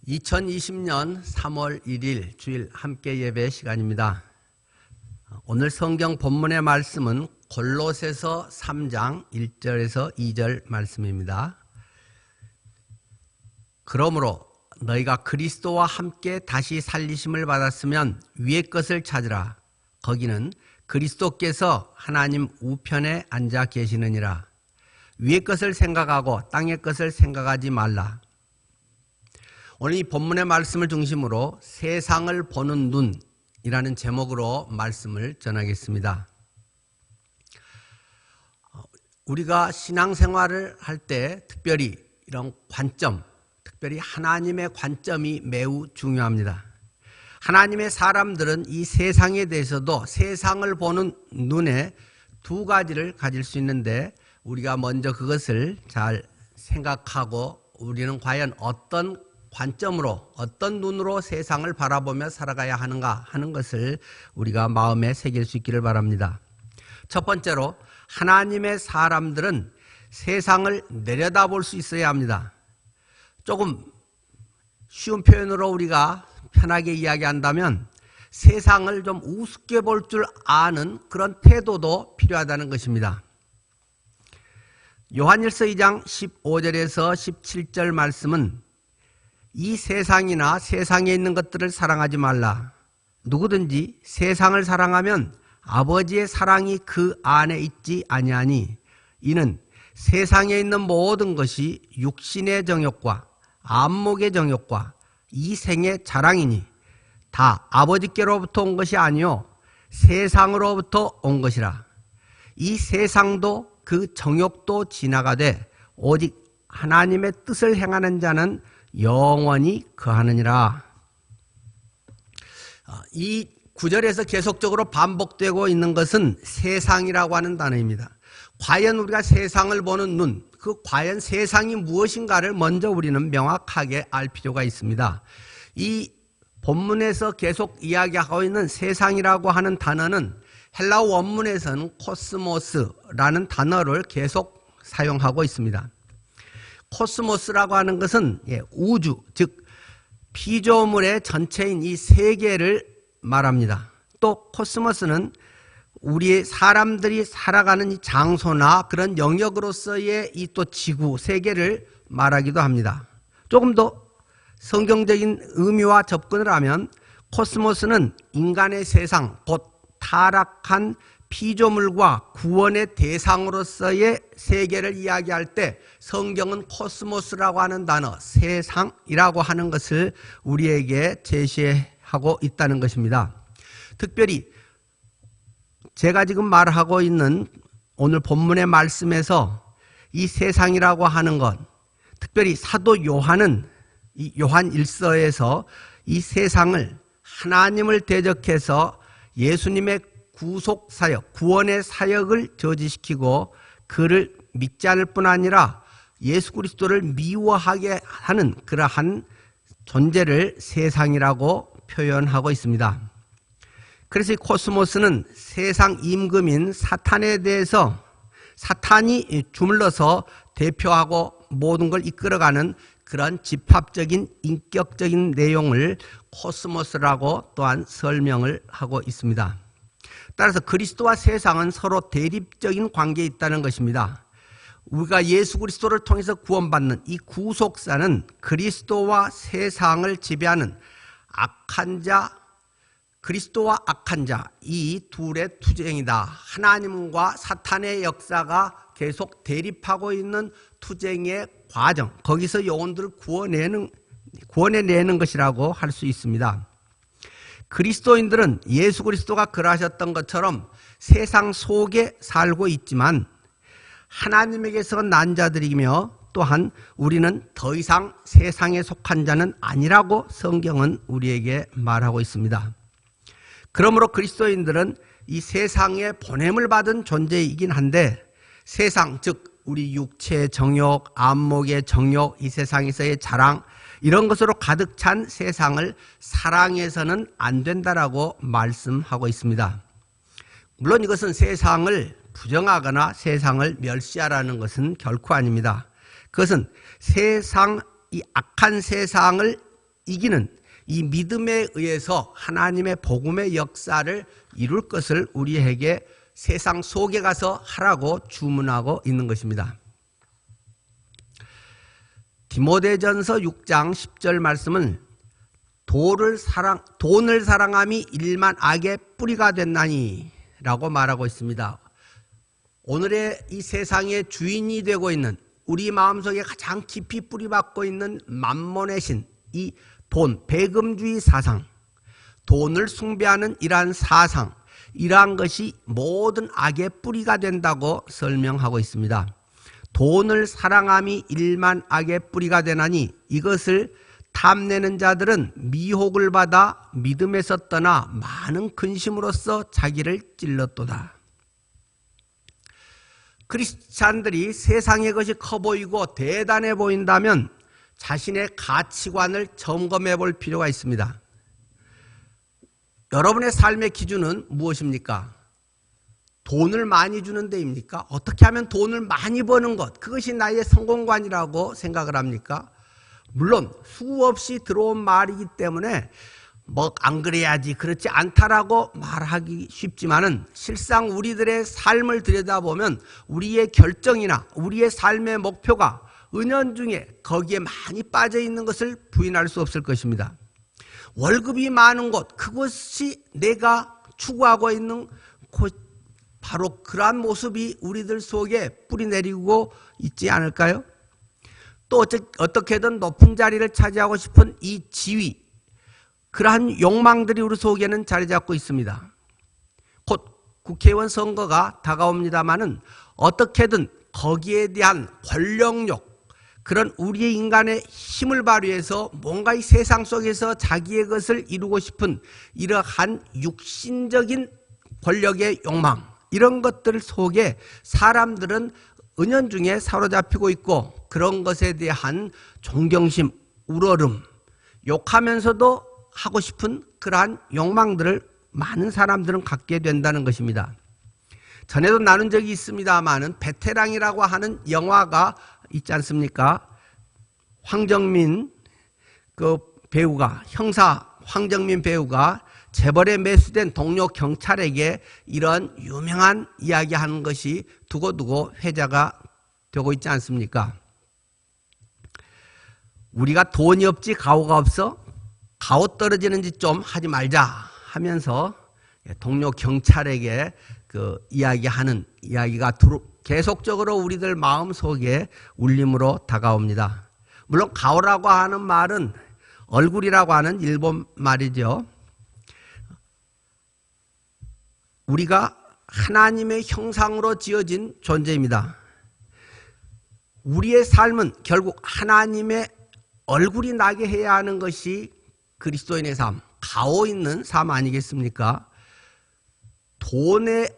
2020년 3월 1일 주일 함께 예배 시간입니다. 오늘 성경 본문의 말씀은 골로새서 3장 1절에서 2절 말씀입니다. 그러므로 너희가 그리스도와 함께 다시 살리심을 받았으면 위의 것을 찾으라. 거기는 그리스도께서 하나님 우편에 앉아 계시느니라. 위의 것을 생각하고 땅의 것을 생각하지 말라. 오늘 이 본문의 말씀을 중심으로 세상을 보는 눈이라는 제목으로 말씀을 전하겠습니다. 우리가 신앙생활을 할 때 특별히 이런 관점, 특별히 하나님의 관점이 매우 중요합니다. 하나님의 사람들은 이 세상에 대해서도 세상을 보는 눈에 두 가지를 가질 수 있는데 우리가 먼저 그것을 잘 생각하고 우리는 과연 어떤 관점으로 어떤 눈으로 세상을 바라보며 살아가야 하는가 하는 것을 우리가 마음에 새길 수 있기를 바랍니다. 첫 번째로 하나님의 사람들은 세상을 내려다볼 수 있어야 합니다. 조금 쉬운 표현으로 우리가 편하게 이야기한다면 세상을 좀 우습게 볼 줄 아는 그런 태도도 필요하다는 것입니다. 요한일서 2장 15절에서 17절 말씀은 이 세상이나 세상에 있는 것들을 사랑하지 말라. 누구든지 세상을 사랑하면 아버지의 사랑이 그 안에 있지 아니하니 이는 세상에 있는 모든 것이 육신의 정욕과 안목의 정욕과 이 생의 자랑이니 다 아버지께로부터 온 것이 아니요 세상으로부터 온 것이라. 이 세상도 그 정욕도 지나가되 오직 하나님의 뜻을 행하는 자는 영원히 거하느니라. 이 구절에서 계속적으로 반복되고 있는 것은 세상이라고 하는 단어입니다. 과연 우리가 세상을 보는 눈, 그 과연 세상이 무엇인가를 먼저 우리는 명확하게 알 필요가 있습니다. 이 본문에서 계속 이야기하고 있는 세상이라고 하는 단어는 헬라어 원문에서는 코스모스라는 단어를 계속 사용하고 있습니다. 코스모스라고 하는 것은 우주, 즉 피조물의 전체인 이 세계를 말합니다. 또 코스모스는 우리 사람들이 살아가는 이 장소나 그런 영역으로서의 이 또 지구, 세계를 말하기도 합니다. 조금 더 성경적인 의미와 접근을 하면 코스모스는 인간의 세상, 곧 타락한 피조물과 구원의 대상으로서의 세계를 이야기할 때 성경은 코스모스라고 하는 단어, 세상이라고 하는 것을 우리에게 제시하고 있다는 것입니다. 특별히 제가 지금 말하고 있는 오늘 본문의 말씀에서 이 세상이라고 하는 것, 특별히 사도 요한은 이 요한 1서에서 이 세상을 하나님을 대적해서 예수님의 구속 사역, 구원의 사역을 저지시키고 그를 믿지 않을 뿐 아니라 예수 그리스도를 미워하게 하는 그러한 존재를 세상이라고 표현하고 있습니다. 그래서 이 코스모스는 세상 임금인 사탄에 대해서 사탄이 주물러서 대표하고 모든 걸 이끌어가는 그런 집합적인 인격적인 내용을 코스모스라고 또한 설명을 하고 있습니다. 따라서 그리스도와 세상은 서로 대립적인 관계에 있다는 것입니다. 우리가 예수 그리스도를 통해서 구원받는 이 구속사는 그리스도와 세상을 지배하는 악한 자, 그리스도와 악한 자, 이 둘의 투쟁이다. 하나님과 사탄의 역사가 계속 대립하고 있는 투쟁의 과정, 거기서 영혼들을 구원해내는 것이라고 할 수 있습니다. 그리스도인들은 예수 그리스도가 그러하셨던 것처럼 세상 속에 살고 있지만 하나님에게서 난 자들이며 또한 우리는 더 이상 세상에 속한 자는 아니라고 성경은 우리에게 말하고 있습니다. 그러므로 그리스도인들은 이 세상에 보냄을 받은 존재이긴 한데 세상, 즉 우리 육체의 정욕, 안목의 정욕, 이 세상에서의 자랑 이런 것으로 가득 찬 세상을 사랑해서는 안 된다라고 말씀하고 있습니다. 물론 이것은 세상을 부정하거나 세상을 멸시하라는 것은 결코 아닙니다. 그것은 세상, 이 악한 세상을 이기는 이 믿음에 의해서 하나님의 복음의 역사를 이룰 것을 우리에게 세상 속에 가서 하라고 주문하고 있는 것입니다. 디모데전서 6장 10절 말씀은 돈을 사랑함이 일만 악의 뿌리가 됐나니 라고 말하고 있습니다. 오늘의 이 세상의 주인이 되고 있는 우리 마음속에 가장 깊이 뿌리박고 있는 만몬의 신, 이 돈, 배금주의 사상, 돈을 숭배하는 이러한 사상, 이러한 것이 모든 악의 뿌리가 된다고 설명하고 있습니다. 돈을 사랑함이 일만 악의 뿌리가 되나니 이것을 탐내는 자들은 미혹을 받아 믿음에서 떠나 많은 근심으로써 자기를 찔렀도다. 크리스찬들이 세상의 것이 커 보이고 대단해 보인다면 자신의 가치관을 점검해 볼 필요가 있습니다. 여러분의 삶의 기준은 무엇입니까? 돈을 많이 주는 데입니까? 어떻게 하면 돈을 많이 버는 것, 그것이 나의 성공관이라고 생각을 합니까? 물론 수없이 들어온 말이기 때문에 안 그래야지, 그렇지 않다라고 말하기 쉽지만은 실상 우리들의 삶을 들여다보면 우리의 결정이나 우리의 삶의 목표가 은연중에 거기에 많이 빠져 있는 것을 부인할 수 없을 것입니다. 월급이 많은 곳, 그것이 내가 추구하고 있는 곳, 바로 그러한 모습이 우리들 속에 뿌리내리고 있지 않을까요? 또 어떻게든 높은 자리를 차지하고 싶은 이 지위, 그러한 욕망들이 우리 속에는 자리 잡고 있습니다. 곧 국회의원 선거가 다가옵니다마는 어떻게든 거기에 대한 권력욕, 그런 우리의 인간의 힘을 발휘해서 뭔가 이 세상 속에서 자기의 것을 이루고 싶은 이러한 육신적인 권력의 욕망, 이런 것들 속에 사람들은 은연중에 사로잡히고 있고, 그런 것에 대한 존경심, 우러름, 욕하면서도 하고 싶은 그러한 욕망들을 많은 사람들은 갖게 된다는 것입니다. 전에도 나눈 적이 있습니다만은 베테랑이라고 하는 영화가 있지 않습니까? 황정민 배우가, 형사 황정민 배우가 재벌에 매수된 동료 경찰에게 이런 유명한 이야기하는 것이 두고두고 회자가 되고 있지 않습니까? 우리가 돈이 없지 가오가 없어? 가오 떨어지는 짓 좀 하지 말자 하면서 동료 경찰에게 이야기하는 이야기가 계속적으로 우리들 마음속에 울림으로 다가옵니다. 물론 가오라고 하는 말은 얼굴이라고 하는 일본 말이죠. 우리가 하나님의 형상으로 지어진 존재입니다. 우리의 삶은 결국 하나님의 얼굴이 나게 해야 하는 것이 그리스도인의 삶, 가오 있는 삶 아니겠습니까? 돈에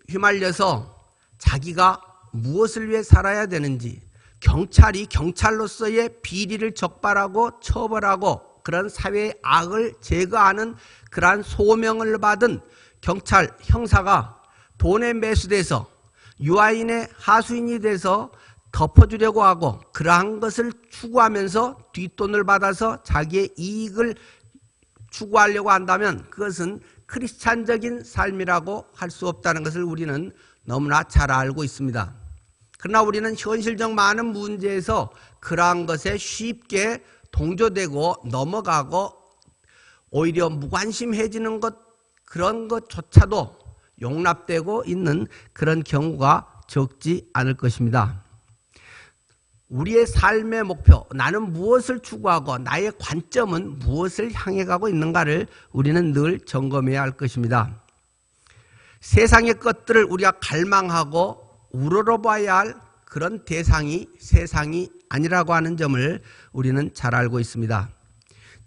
휘말려서 자기가 무엇을 위해 살아야 되는지, 경찰이 경찰로서의 비리를 적발하고 처벌하고 그런 사회의 악을 제거하는 그러한 소명을 받은 경찰 형사가 돈에 매수돼서 유아인의 하수인이 돼서 덮어주려고 하고 그러한 것을 추구하면서 뒷돈을 받아서 자기의 이익을 추구하려고 한다면 그것은 크리스찬적인 삶이라고 할 수 없다는 것을 우리는 너무나 잘 알고 있습니다. 그러나 우리는 현실적 많은 문제에서 그러한 것에 쉽게 동조되고 넘어가고 오히려 무관심해지는 것, 그런 것조차도 용납되고 있는 그런 경우가 적지 않을 것입니다. 우리의 삶의 목표, 나는 무엇을 추구하고 나의 관점은 무엇을 향해 가고 있는가를 우리는 늘 점검해야 할 것입니다. 세상의 것들을 우리가 갈망하고 우러러봐야 할 그런 대상이 세상이 아니라고 하는 점을 우리는 잘 알고 있습니다.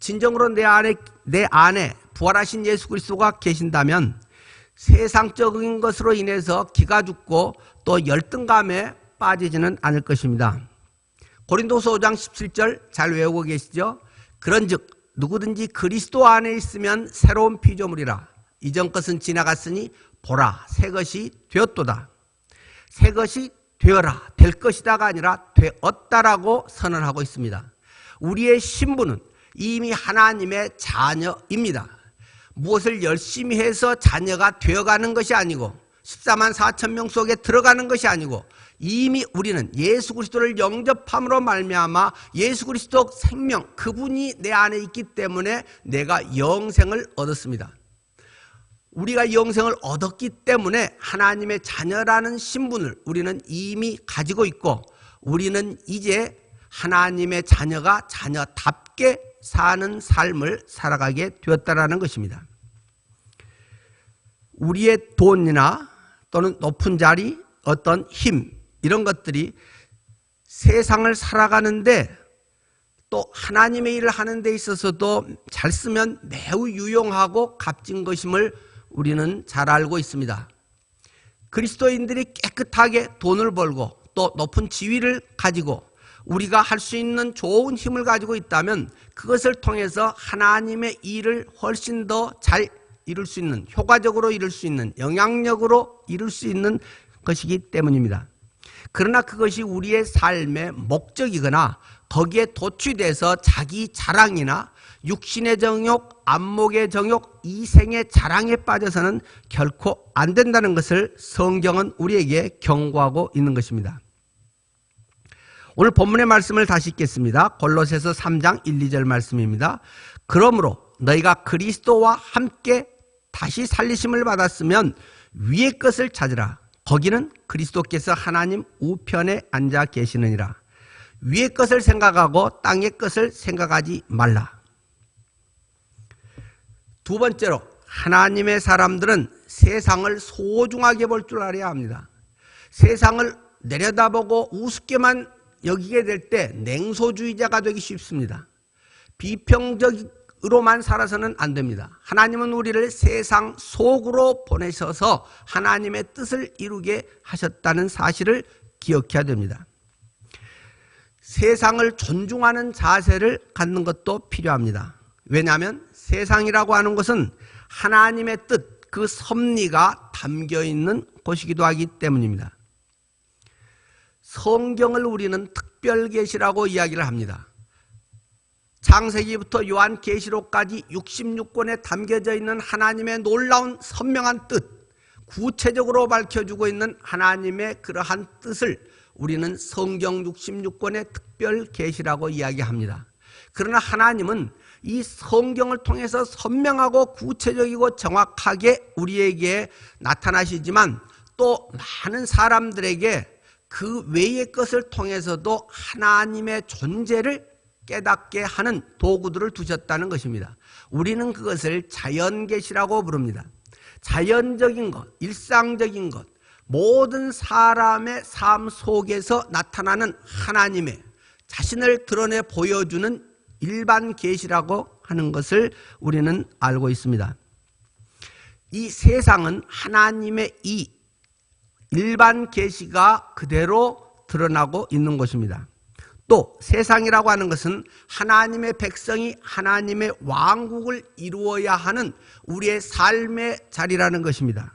진정으로 내 안에 부활하신 예수 그리스도가 계신다면 세상적인 것으로 인해서 기가 죽고 또 열등감에 빠지지는 않을 것입니다. 고린도서 5장 17절 잘 외우고 계시죠? 그런즉 누구든지 그리스도 안에 있으면 새로운 피조물이라. 이전 것은 지나갔으니 보라 새 것이 되었도다. 새 것이 되어라, 될 것이다가 아니라 되었다라고 선언하고 있습니다. 우리의 신분은 이미 하나님의 자녀입니다. 무엇을 열심히 해서 자녀가 되어가는 것이 아니고 14만 4천 명 속에 들어가는 것이 아니고 이미 우리는 예수 그리스도를 영접함으로 말미암아 예수 그리스도 생명, 그분이 내 안에 있기 때문에 내가 영생을 얻었습니다. 우리가 영생을 얻었기 때문에 하나님의 자녀라는 신분을 우리는 이미 가지고 있고 우리는 이제 하나님의 자녀가 자녀답게 사는 삶을 살아가게 되었다는 것입니다. 우리의 돈이나 또는 높은 자리, 어떤 힘, 이런 것들이 세상을 살아가는데 또 하나님의 일을 하는 데 있어서도 잘 쓰면 매우 유용하고 값진 것임을 우리는 잘 알고 있습니다. 그리스도인들이 깨끗하게 돈을 벌고 또 높은 지위를 가지고 우리가 할 수 있는 좋은 힘을 가지고 있다면 그것을 통해서 하나님의 일을 훨씬 더 잘 이룰 수 있는, 효과적으로 이룰 수 있는, 영향력으로 이룰 수 있는 것이기 때문입니다. 그러나 그것이 우리의 삶의 목적이거나 거기에 도취돼서 자기 자랑이나 육신의 정욕, 안목의 정욕, 이생의 자랑에 빠져서는 결코 안 된다는 것을 성경은 우리에게 경고하고 있는 것입니다. 오늘 본문의 말씀을 다시 읽겠습니다. 골로새서 3장 1, 2절 말씀입니다. 그러므로 너희가 그리스도와 함께 다시 살리심을 받았으면 위의 것을 찾으라. 거기는 그리스도께서 하나님 우편에 앉아 계시느니라. 위의 것을 생각하고 땅의 것을 생각하지 말라. 두 번째로 하나님의 사람들은 세상을 소중하게 볼 줄 알아야 합니다. 세상을 내려다보고 우습게만 여기게 될 때 냉소주의자가 되기 쉽습니다. 비평적으로만 살아서는 안 됩니다. 하나님은 우리를 세상 속으로 보내셔서 하나님의 뜻을 이루게 하셨다는 사실을 기억해야 됩니다. 세상을 존중하는 자세를 갖는 것도 필요합니다. 왜냐하면 세상이라고 하는 것은 하나님의 뜻, 그 섭리가 담겨있는 곳이기도 하기 때문입니다. 성경을 우리는 특별계시라고 이야기를 합니다. 창세기부터 요한계시록까지 66권에 담겨져 있는 하나님의 놀라운 선명한 뜻, 구체적으로 밝혀주고 있는 하나님의 그러한 뜻을 우리는 성경 66권의 특별계시라고 이야기합니다. 그러나 하나님은 이 성경을 통해서 선명하고 구체적이고 정확하게 우리에게 나타나시지만 또 많은 사람들에게 그 외의 것을 통해서도 하나님의 존재를 깨닫게 하는 도구들을 두셨다는 것입니다. 우리는 그것을 자연계시라고 부릅니다. 자연적인 것, 일상적인 것, 모든 사람의 삶 속에서 나타나는 하나님의 자신을 드러내 보여주는 일반 계시라고 하는 것을 우리는 알고 있습니다. 이 세상은 하나님의 이 일반 계시가 그대로 드러나고 있는 것입니다. 또 세상이라고 하는 것은 하나님의 백성이 하나님의 왕국을 이루어야 하는 우리의 삶의 자리라는 것입니다.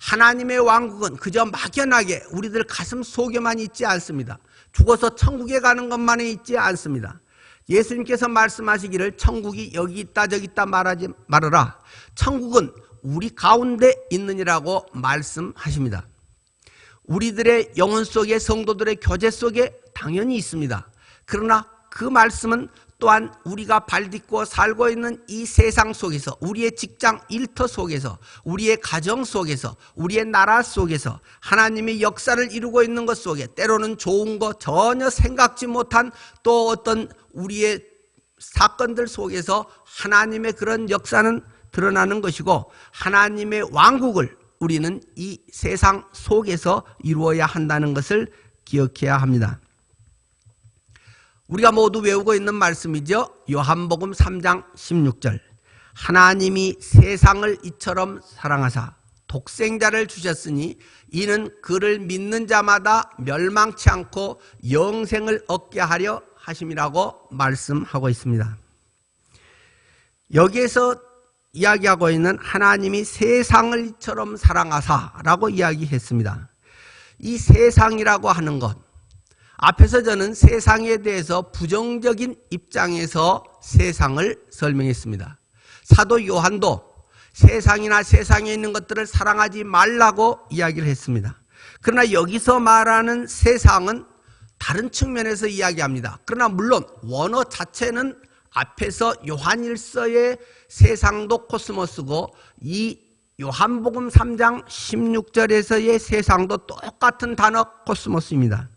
하나님의 왕국은 그저 막연하게 우리들 가슴 속에만 있지 않습니다. 죽어서 천국에 가는 것만에 있지 않습니다. 예수님께서 말씀하시기를 천국이 여기 있다 저기 있다 말하지 말아라. 천국은 우리 가운데 있느니라고 말씀하십니다. 우리들의 영혼 속에, 성도들의 교제 속에 당연히 있습니다. 그러나 그 말씀은 또한 우리가 발딛고 살고 있는 이 세상 속에서, 우리의 직장 일터 속에서, 우리의 가정 속에서, 우리의 나라 속에서 하나님의 역사를 이루고 있는 것 속에 때로는 좋은 것, 전혀 생각지 못한 또 어떤 우리의 사건들 속에서 하나님의 그런 역사는 드러나는 것이고, 하나님의 왕국을 우리는 이 세상 속에서 이루어야 한다는 것을 기억해야 합니다. 우리가 모두 외우고 있는 말씀이죠. 요한복음 3장 16절. 하나님이 세상을 이처럼 사랑하사 독생자를 주셨으니 이는 그를 믿는 자마다 멸망치 않고 영생을 얻게 하려 하심이라고 말씀하고 있습니다. 여기에서 이야기하고 있는 하나님이 세상을 이처럼 사랑하사라고 이야기했습니다. 이 세상이라고 하는 것, 앞에서 저는 세상에 대해서 부정적인 입장에서 세상을 설명했습니다. 사도 요한도 세상이나 세상에 있는 것들을 사랑하지 말라고 이야기를 했습니다. 그러나 여기서 말하는 세상은 다른 측면에서 이야기합니다. 그러나 물론 원어 자체는 앞에서 요한일서의 세상도 코스모스고 이 요한복음 3장 16절에서의 세상도 똑같은 단어 코스모스입니다.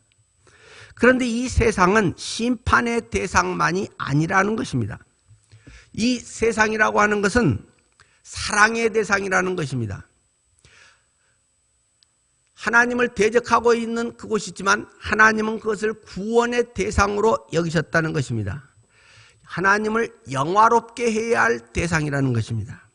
그런데 이 세상은 심판의 대상만이 아니라는 것입니다. 이 세상이라고 하는 것은 사랑의 대상이라는 것입니다. 하나님을 대적하고 있는 그곳이지만 하나님은 그것을 구원의 대상으로 여기셨다는 것입니다. 하나님을 영화롭게 해야 할 대상이라는 것입니다.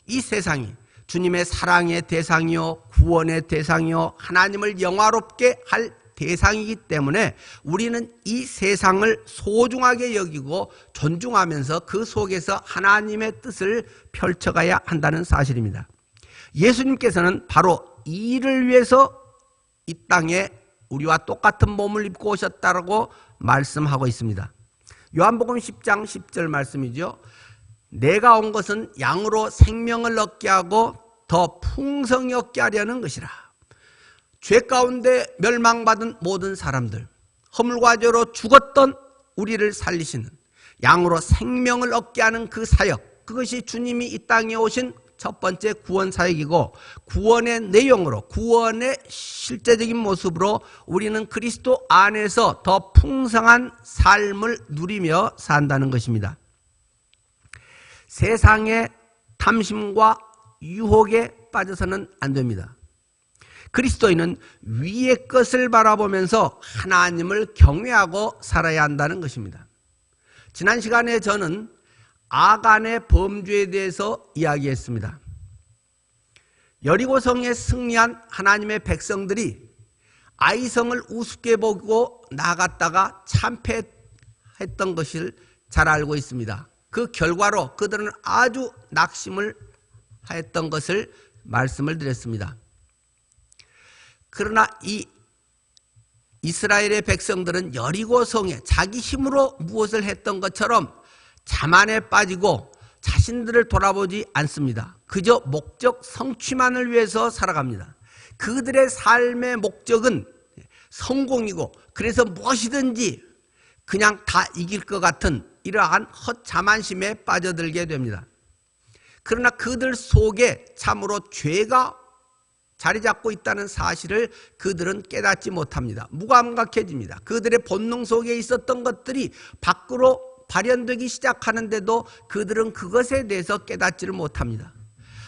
이 세상이 주님의 사랑의 대상이요, 구원의 대상이요, 하나님을 영화롭게 할 대상이기 때문에 우리는 이 세상을 소중하게 여기고 존중하면서 그 속에서 하나님의 뜻을 펼쳐가야 한다는 사실입니다. 예수님께서는 바로 이 일을 위해서 이 땅에 우리와 똑같은 몸을 입고 오셨다고 말씀하고 있습니다. 요한복음 10장 10절 말씀이죠. 내가 온 것은 양으로 생명을 얻게 하고 더 풍성히 얻게 하려는 것이라. 죄 가운데 멸망받은 모든 사람들, 허물과 죄로 죽었던 우리를 살리시는 양으로 생명을 얻게 하는 그 사역, 그것이 주님이 이 땅에 오신 첫 번째 구원 사역이고, 구원의 내용으로, 구원의 실제적인 모습으로 우리는 그리스도 안에서 더 풍성한 삶을 누리며 산다는 것입니다. 세상의 탐심과 유혹에 빠져서는 안 됩니다. 그리스도인은 위의 것을 바라보면서 하나님을 경외하고 살아야 한다는 것입니다. 지난 시간에 저는 아간의 범죄에 대해서 이야기했습니다. 여리고성에 승리한 하나님의 백성들이 아이성을 우습게 보고 나갔다가 참패했던 것을 잘 알고 있습니다. 그 결과로 그들은 아주 낙심을 하였던 것을 말씀을 드렸습니다. 그러나 이 이스라엘의 백성들은 여리고성에 자기 힘으로 무엇을 했던 것처럼 자만에 빠지고 자신들을 돌아보지 않습니다. 그저 목적 성취만을 위해서 살아갑니다. 그들의 삶의 목적은 성공이고, 그래서 무엇이든지 그냥 다 이길 것 같은 이러한 헛자만심에 빠져들게 됩니다. 그러나 그들 속에 참으로 죄가 자리 잡고 있다는 사실을 그들은 깨닫지 못합니다. 무감각해집니다. 그들의 본능 속에 있었던 것들이 밖으로 발현되기 시작하는데도 그들은 그것에 대해서 깨닫지를 못합니다.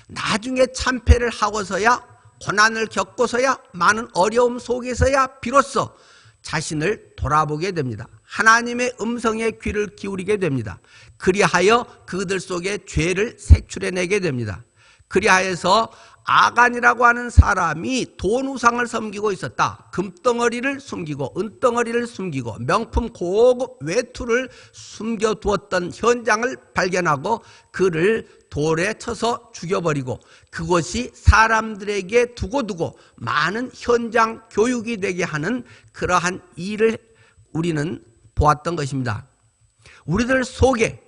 나중에 참패를 하고서야, 고난을 겪고서야, 많은 어려움 속에서야 비로소 자신을 돌아보게 됩니다. 하나님의 음성에 귀를 기울이게 됩니다. 그리하여 그들 속에 죄를 색출해내게 됩니다. 그리하여서 아간이라고 하는 사람이 돈 우상을 섬기고 있었다. 금덩어리를 숨기고 은덩어리를 숨기고 명품 고급 외투를 숨겨두었던 현장을 발견하고 그를 돌에 쳐서 죽여버리고, 그것이 사람들에게 두고두고 많은 현장 교육이 되게 하는 그러한 일을 우리는 보았던 것입니다. 우리들 속에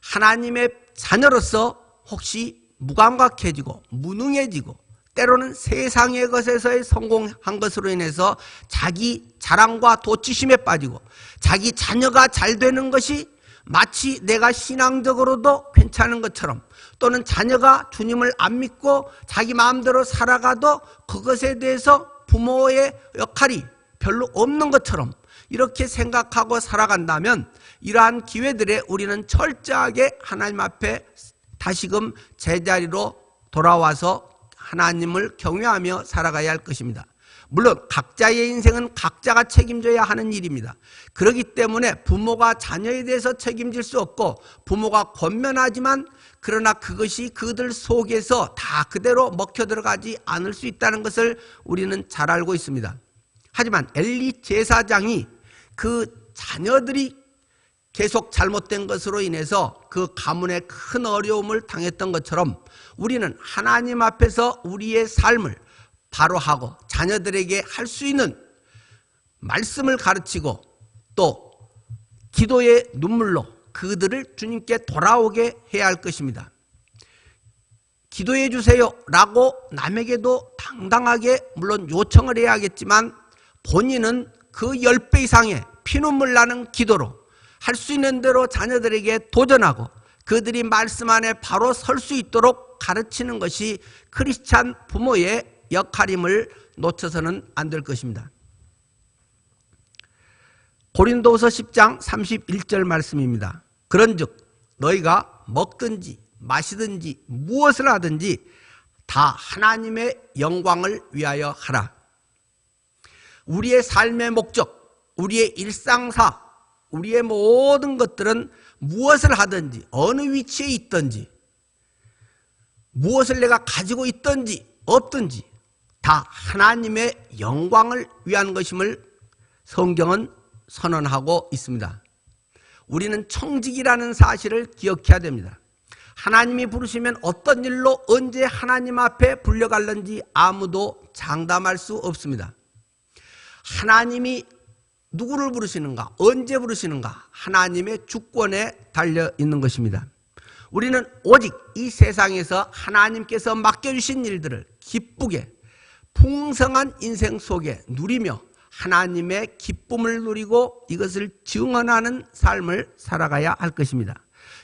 하나님의 자녀로서 혹시 무감각해지고 무능해지고 때로는 세상의 것에서의 성공한 것으로 인해서 자기 자랑과 도취심에 빠지고, 자기 자녀가 잘 되는 것이 마치 내가 신앙적으로도 괜찮은 것처럼, 또는 자녀가 주님을 안 믿고 자기 마음대로 살아가도 그것에 대해서 부모의 역할이 별로 없는 것처럼 이렇게 생각하고 살아간다면, 이러한 기회들에 우리는 철저하게 하나님 앞에 다시금 제자리로 돌아와서 하나님을 경외하며 살아가야 할 것입니다. 물론 각자의 인생은 각자가 책임져야 하는 일입니다. 그렇기 때문에 부모가 자녀에 대해서 책임질 수 없고, 부모가 권면하지만 그러나 그것이 그들 속에서 다 그대로 먹혀 들어가지 않을 수 있다는 것을 우리는 잘 알고 있습니다. 하지만 엘리 제사장이 그 자녀들이 계속 잘못된 것으로 인해서 그 가문에 큰 어려움을 당했던 것처럼, 우리는 하나님 앞에서 우리의 삶을 바로 하고 자녀들에게 할 수 있는 말씀을 가르치고 또 기도의 눈물로 그들을 주님께 돌아오게 해야 할 것입니다. 기도해 주세요 라고 남에게도 당당하게 물론 요청을 해야겠지만 본인은 그 10배 이상의 피눈물 나는 기도로 할 수 있는 대로 자녀들에게 도전하고 그들이 말씀 안에 바로 설 수 있도록 가르치는 것이 크리스찬 부모의 역할임을 놓쳐서는 안 될 것입니다. 고린도후서 10장 31절 말씀입니다. 그런즉 너희가 먹든지 마시든지 무엇을 하든지 다 하나님의 영광을 위하여 하라. 우리의 삶의 목적, 우리의 일상사, 우리의 모든 것들은 무엇을 하든지 어느 위치에 있든지 무엇을 내가 가지고 있든지 없든지 다 하나님의 영광을 위한 것임을 성경은 선언하고 있습니다. 우리는 청직이라는 사실을 기억해야 됩니다. 하나님이 부르시면 어떤 일로 언제 하나님 앞에 불려갈는지 아무도 장담할 수 없습니다. 하나님이 누구를 부르시는가, 언제 부르시는가 하나님의 주권에 달려 있는 것입니다. 우리는 오직 이 세상에서 하나님께서 맡겨주신 일들을 기쁘게 풍성한 인생 속에 누리며 하나님의 기쁨을 누리고 이것을 증언하는 삶을 살아가야 할 것입니다.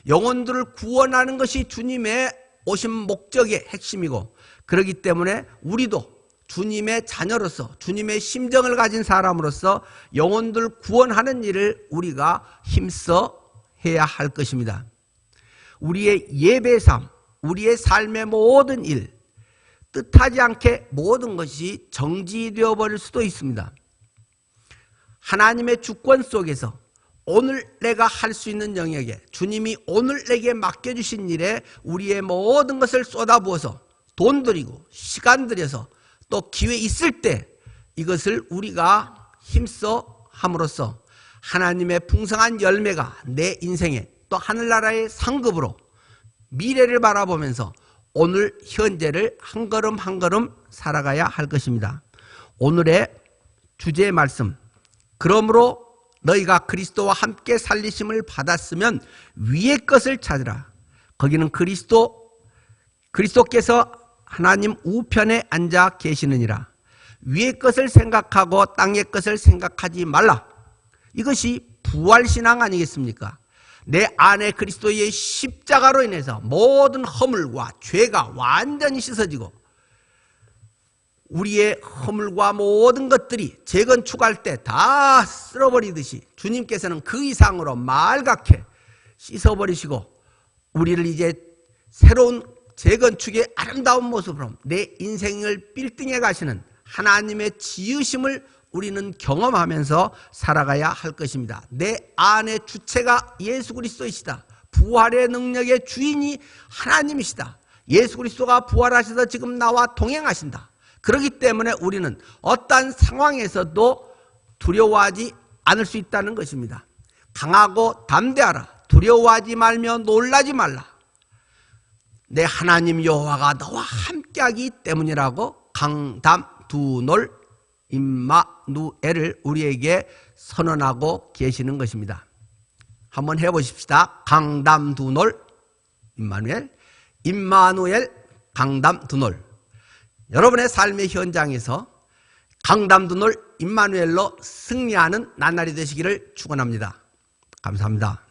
영혼들을 구원하는 것이 주님의 오신 목적의 핵심이고 그렇기 때문에 우리도 주님의 자녀로서 주님의 심정을 가진 사람으로서 영혼들 구원하는 일을 우리가 힘써 해야 할 것입니다. 우리의 예배 삶, 우리의 삶의 모든 일, 뜻하지 않게 모든 것이 정지되어 버릴 수도 있습니다. 하나님의 주권 속에서 오늘 내가 할 수 있는 영역에 주님이 오늘 내게 맡겨주신 일에 우리의 모든 것을 쏟아부어서 돈 들이고 시간 들여서 또 기회 있을 때 이것을 우리가 힘써 함으로써 하나님의 풍성한 열매가 내 인생에 또 하늘나라의 상급으로 미래를 바라보면서 오늘 현재를 한 걸음 한 걸음 살아가야 할 것입니다. 오늘의 주제의 말씀, 그러므로 너희가 그리스도와 함께 살리심을 받았으면 위의 것을 찾으라. 거기는 그리스도께서 하나님 우편에 앉아 계시느니라. 위의 것을 생각하고 땅의 것을 생각하지 말라. 이것이 부활신앙 아니겠습니까? 내 안에 그리스도의 십자가로 인해서 모든 허물과 죄가 완전히 씻어지고 우리의 허물과 모든 것들이 재건축할 때 다 쓸어버리듯이 주님께서는 그 이상으로 말갛게 씻어버리시고 우리를 이제 새로운 재건축의 아름다운 모습으로 내 인생을 빌딩해 가시는 하나님의 지으심을 우리는 경험하면서 살아가야 할 것입니다. 내 안의 주체가 예수 그리스도이시다. 부활의 능력의 주인이 하나님이시다. 예수 그리스도가 부활하셔서 지금 나와 동행하신다. 그렇기 때문에 우리는 어떠한 상황에서도 두려워하지 않을 수 있다는 것입니다. 강하고 담대하라. 두려워하지 말며 놀라지 말라. 내 하나님 여호와가 너와 함께하기 때문이라고 강담두놀 임마누엘을 우리에게 선언하고 계시는 것입니다. 한번 해보십시다. 강담두놀 임마누엘 강담두놀. 여러분의 삶의 현장에서 강담두놀 임마누엘로 승리하는 나날이 되시기를 축원합니다. 감사합니다.